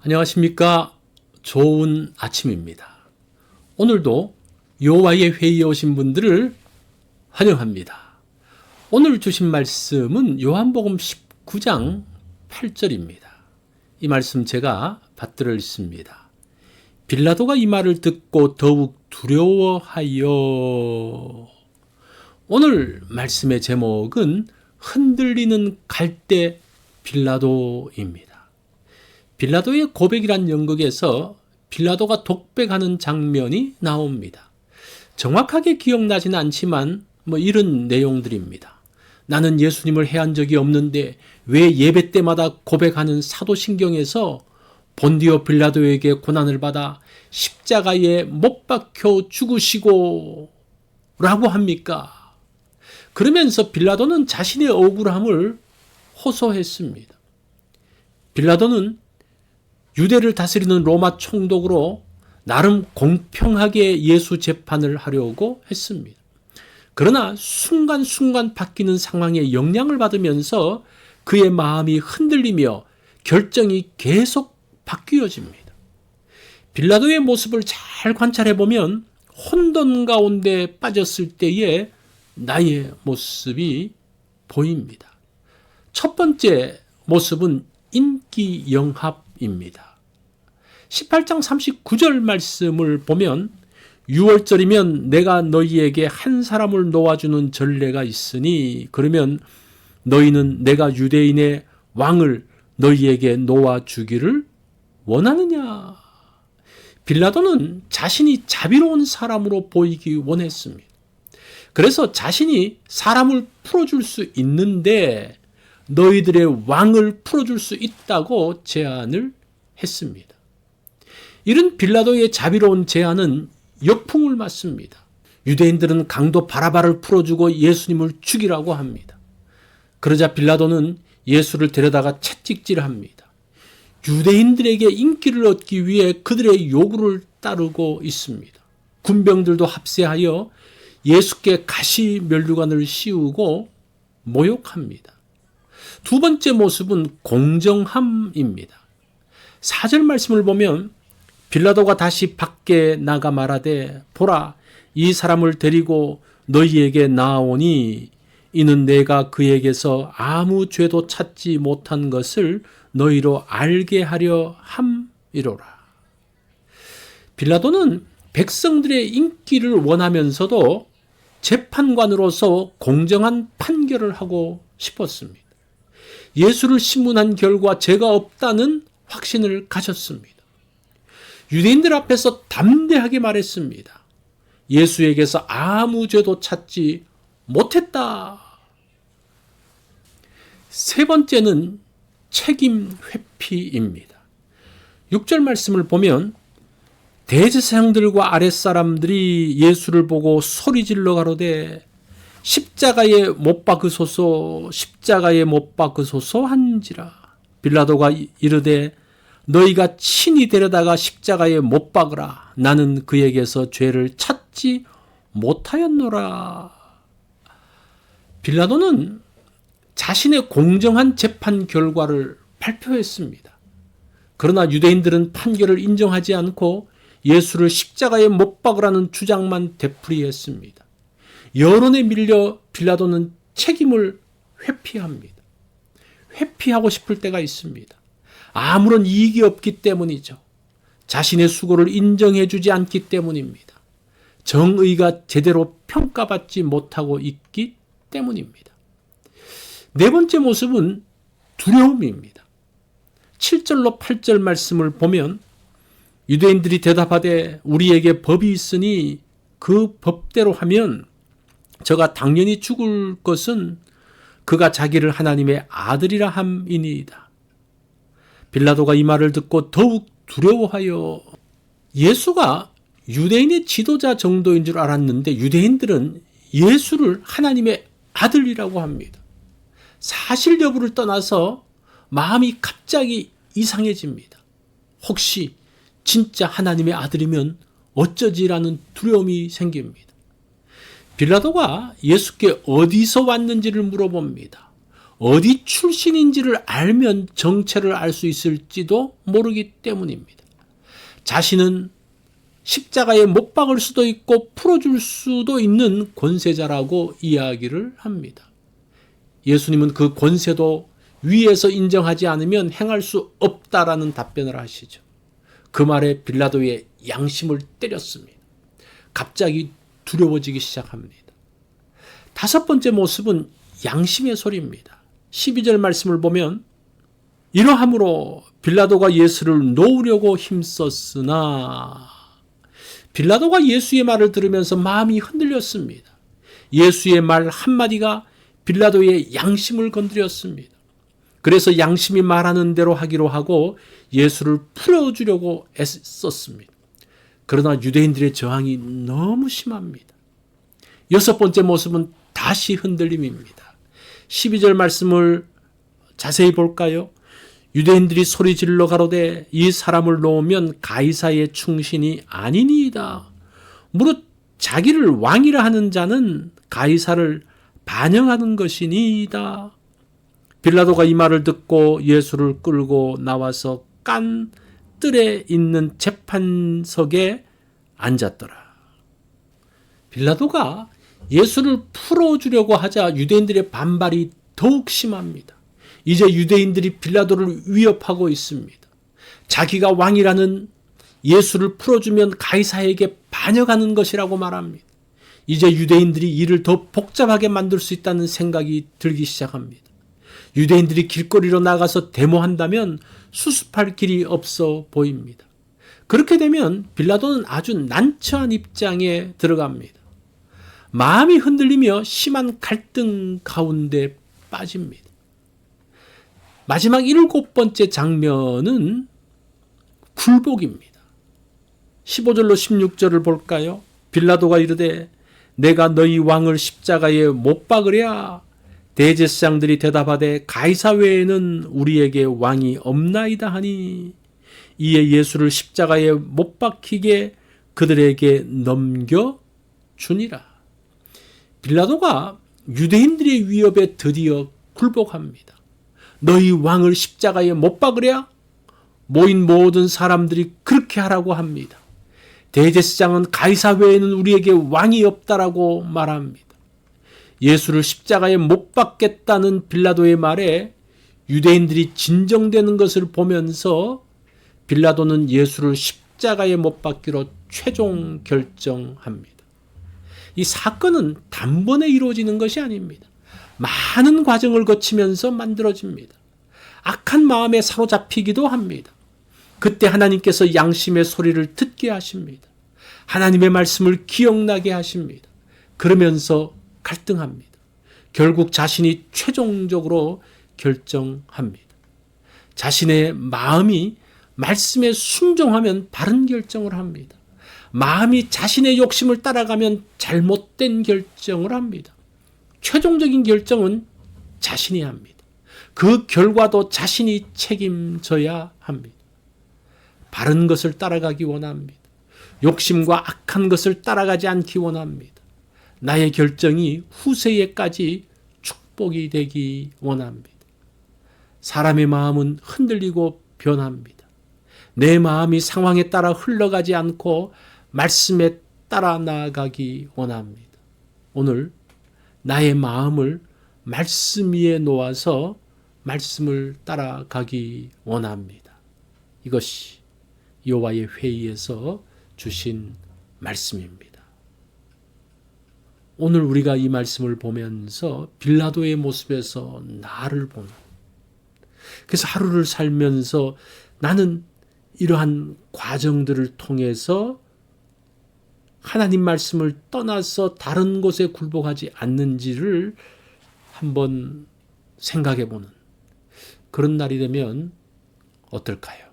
안녕하십니까. 좋은 아침입니다. 오늘도 여호와의 회의에 오신 분들을 환영합니다. 오늘 주신 말씀은 요한복음 19장 8절입니다. 이 말씀 제가 받들어 읽습니다. 빌라도가 이 말을 듣고 더욱 두려워하여. 오늘 말씀의 제목은 흔들리는 갈대 빌라도입니다. 빌라도의 고백이란 연극에서 빌라도가 독백하는 장면이 나옵니다. 정확하게 기억나지는 않지만 이런 내용들입니다. 나는 예수님을 해한 적이 없는데 왜 예배 때마다 고백하는 사도신경에서 본디오 빌라도에게 고난을 받아 십자가에 못 박혀 죽으시고 라고 합니까? 그러면서 빌라도는 자신의 억울함을 호소했습니다. 빌라도는 유대를 다스리는 로마 총독으로 나름 공평하게 예수 재판을 하려고 했습니다. 그러나 순간순간 바뀌는 상황에 영향을 받으면서 그의 마음이 흔들리며 결정이 계속 바뀌어집니다. 빌라도의 모습을 잘 관찰해보면 혼돈 가운데 빠졌을 때의 나의 모습이 보입니다. 첫 번째 모습은 인기 영합입니다. 18장 39절 말씀을 보면 6월절이면 내가 너희에게 한 사람을 놓아주는 전례가 있으니 그러면 너희는 내가 유대인의 왕을 너희에게 놓아주기를 원하느냐. 빌라도는 자신이 자비로운 사람으로 보이기 원했습니다. 그래서 자신이 사람을 풀어줄 수 있는데 너희들의 왕을 풀어줄 수 있다고 제안을 했습니다. 이런 빌라도의 자비로운 제안은 역풍을 맞습니다. 유대인들은 강도 바라바를 풀어주고 예수님을 죽이라고 합니다. 그러자 빌라도는 예수를 데려다가 채찍질합니다. 유대인들에게 인기를 얻기 위해 그들의 요구를 따르고 있습니다. 군병들도 합세하여 예수께 가시 면류관을 씌우고 모욕합니다. 두 번째 모습은 공정함입니다. 4절 말씀을 보면 빌라도가 다시 밖에 나가 말하되 보라 이 사람을 데리고 너희에게 나아오니 이는 내가 그에게서 아무 죄도 찾지 못한 것을 너희로 알게 하려 함이로라. 빌라도는 백성들의 인기를 원하면서도 재판관으로서 공정한 판결을 하고 싶었습니다. 예수를 신문한 결과 죄가 없다는 확신을 가졌습니다. 유대인들 앞에서 담대하게 말했습니다. 예수에게서 아무 죄도 찾지 못했다. 세 번째는 책임 회피입니다. 6절 말씀을 보면 대제사장들과 아랫사람들이 예수를 보고 소리질러 가로되 십자가에 못 박으소서 십자가에 못 박으소서 한지라. 빌라도가 이르되 너희가 친히 데려다가 십자가에 못 박으라. 나는 그에게서 죄를 찾지 못하였노라. 빌라도는 자신의 공정한 재판 결과를 발표했습니다. 그러나 유대인들은 판결을 인정하지 않고 예수를 십자가에 못 박으라는 주장만 되풀이했습니다. 여론에 밀려 빌라도는 책임을 회피합니다. 회피하고 싶을 때가 있습니다. 아무런 이익이 없기 때문이죠. 자신의 수고를 인정해주지 않기 때문입니다. 정의가 제대로 평가받지 못하고 있기 때문입니다. 네 번째 모습은 두려움입니다. 7절로 8절 말씀을 보면 유대인들이 대답하되 우리에게 법이 있으니 그 법대로 하면 저가 당연히 죽을 것은 그가 자기를 하나님의 아들이라 함이니이다. 빌라도가 이 말을 듣고 더욱 두려워하여. 예수가 유대인의 지도자 정도인 줄 알았는데 유대인들은 예수를 하나님의 아들이라고 합니다. 사실 여부를 떠나서 마음이 갑자기 이상해집니다. 혹시 진짜 하나님의 아들이면 어쩌지라는 두려움이 생깁니다. 빌라도가 예수께 어디서 왔는지를 물어봅니다. 어디 출신인지를 알면 정체를 알 수 있을지도 모르기 때문입니다. 자신은 십자가에 못 박을 수도 있고 풀어줄 수도 있는 권세자라고 이야기를 합니다. 예수님은 그 권세도 위에서 인정하지 않으면 행할 수 없다라는 답변을 하시죠. 그 말에 빌라도의 양심을 때렸습니다. 갑자기 두려워지기 시작합니다. 다섯 번째 모습은 양심의 소리입니다. 12절 말씀을 보면 이러함으로 빌라도가 예수를 놓으려고 힘썼으나 빌라도가 예수의 말을 들으면서 마음이 흔들렸습니다. 예수의 말 한마디가 빌라도의 양심을 건드렸습니다. 그래서 양심이 말하는 대로 하기로 하고 예수를 풀어주려고 애썼습니다. 그러나 유대인들의 저항이 너무 심합니다. 여섯 번째 모습은 다시 흔들림입니다. 12절 말씀을 자세히 볼까요? 유대인들이 소리질러 가로되 이 사람을 놓으면 가이사의 충신이 아니니이다. 무릇 자기를 왕이라 하는 자는 가이사를 반영하는 것이니이다. 빌라도가 이 말을 듣고 예수를 끌고 나와서 깐 뜰에 있는 재판석에 앉았더라. 빌라도가 예수를 풀어주려고 하자 유대인들의 반발이 더욱 심합니다. 이제 유대인들이 빌라도를 위협하고 있습니다. 자기가 왕이라는 예수를 풀어주면 가이사에게 반역하는 것이라고 말합니다. 이제 유대인들이 이를 더 복잡하게 만들 수 있다는 생각이 들기 시작합니다. 유대인들이 길거리로 나가서 데모한다면 수습할 길이 없어 보입니다. 그렇게 되면 빌라도는 아주 난처한 입장에 들어갑니다. 마음이 흔들리며 심한 갈등 가운데 빠집니다. 마지막 7번째 장면은 굴복입니다. 15절로 16절을 볼까요? 빌라도가 이르되 내가 너희 왕을 십자가에 못 박으랴. 대제사장들이 대답하되 가이사 외에는 우리에게 왕이 없나이다 하니 이에 예수를 십자가에 못 박히게 그들에게 넘겨주니라. 빌라도가 유대인들의 위협에 드디어 굴복합니다. 너희 왕을 십자가에 못 박으랴? 모인 모든 사람들이 그렇게 하라고 합니다. 대제사장은 가이사 외에는 우리에게 왕이 없다라고 말합니다. 예수를 십자가에 못 박겠다는 빌라도의 말에 유대인들이 진정되는 것을 보면서 빌라도는 예수를 십자가에 못 박기로 최종 결정합니다. 이 사건은 단번에 이루어지는 것이 아닙니다. 많은 과정을 거치면서 만들어집니다. 악한 마음에 사로잡히기도 합니다. 그때 하나님께서 양심의 소리를 듣게 하십니다. 하나님의 말씀을 기억나게 하십니다. 그러면서 갈등합니다. 결국 자신이 최종적으로 결정합니다. 자신의 마음이 말씀에 순종하면 바른 결정을 합니다. 마음이 자신의 욕심을 따라가면 잘못된 결정을 합니다. 최종적인 결정은 자신이 합니다. 그 결과도 자신이 책임져야 합니다. 바른 것을 따라가기 원합니다. 욕심과 악한 것을 따라가지 않기 원합니다. 나의 결정이 후세에까지 축복이 되기 원합니다. 사람의 마음은 흔들리고 변합니다. 내 마음이 상황에 따라 흘러가지 않고 말씀에 따라 나아가기 원합니다. 오늘 나의 마음을 말씀 위에 놓아서 말씀을 따라가기 원합니다. 이것이 여호와의 회의에서 주신 말씀입니다. 오늘 우리가 이 말씀을 보면서 빌라도의 모습에서 나를 보는, 그래서 하루를 살면서 나는 이러한 과정들을 통해서 하나님 말씀을 떠나서 다른 곳에 굴복하지 않는지를 한번 생각해 보는 그런 날이 되면 어떨까요?